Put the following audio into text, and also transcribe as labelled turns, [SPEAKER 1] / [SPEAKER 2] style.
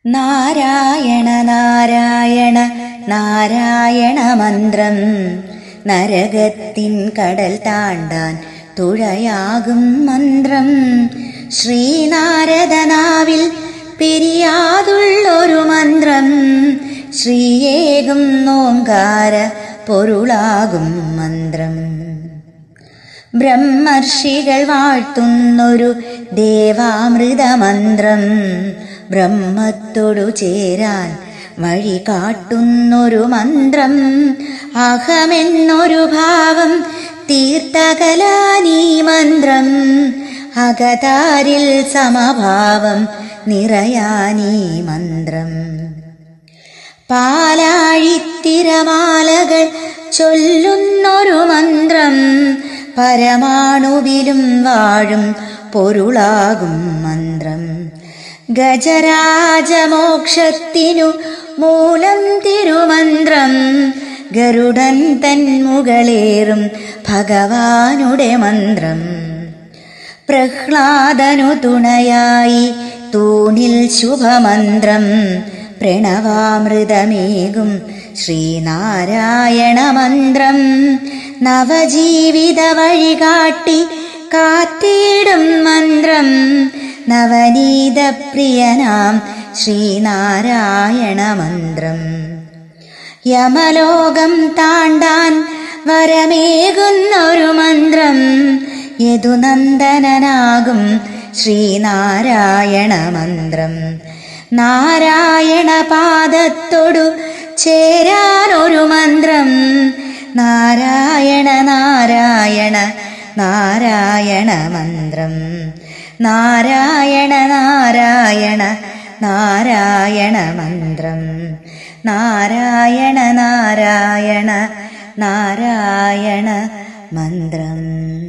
[SPEAKER 1] നാരായണ നാരായണ നാരായണ മന്ത്രം നരകത്തിൻ കടൽ താണ്ടാൻ തുഴയാകും മന്ത്രം. ശ്രീനാരദനാവിൽ പിരിയാതുള്ളൊരു മന്ത്രം. ശ്രീയേകും ഓംകാര പൊരുളാകും മന്ത്രം. ബ്രഹ്മർഷികൾ വാഴ്ത്തുന്നൊരു ദേവാമൃത മന്ത്രം. ബ്രഹ്മത്തോടു ചേരാൻ വഴി കാട്ടുന്നൊരു മന്ത്രം. അഹമെന്നൊരു ഭാവം തീർത്തകലാനീ മന്ത്രം. അകതാരിൽ സമഭാവം നിറയാനീ മന്ത്രം. പാലാഴിത്തിരമാലകൾ ചൊല്ലുന്നൊരു മന്ത്രം. പരമാണുവിലും വാഴും പൊരുളാകും മന്ത്രം. ഗജരാജമോക്ഷത്തിനു മൂലം തിരുമന്ത്രം. ഗരുഡൻ തൻ മുകളേറും ഭഗവാനുടെ മന്ത്രം. പ്രഹ്ലാദനു തുണയായി തൂണിൽ ശുഭമന്ത്രം. പ്രണവാമൃതമേകും ശ്രീനാരായണ മന്ത്രം. നവജീവിത വഴികാട്ടി കാത്തിടും മന്ത്രം. നവനീത പ്രിയനാം ശ്രീനാരായണ മന്ത്രം. യമലോകം താണ്ടാൻ വരമേകുന്നൊരു മന്ത്രം. യദുനന്ദനനാകും ശ്രീനാരായണ മന്ത്രം. നാരായണ പാദത്തോടു ചേരാനൊരു മന്ത്രം. നാരായണ നാരായണ നാരായണ മന്ത്രം. നാരായണ നാരായണ നാരായണ മന്ത്രം. നാരായണ നാരായണ നാരായണ മന്ത്രം.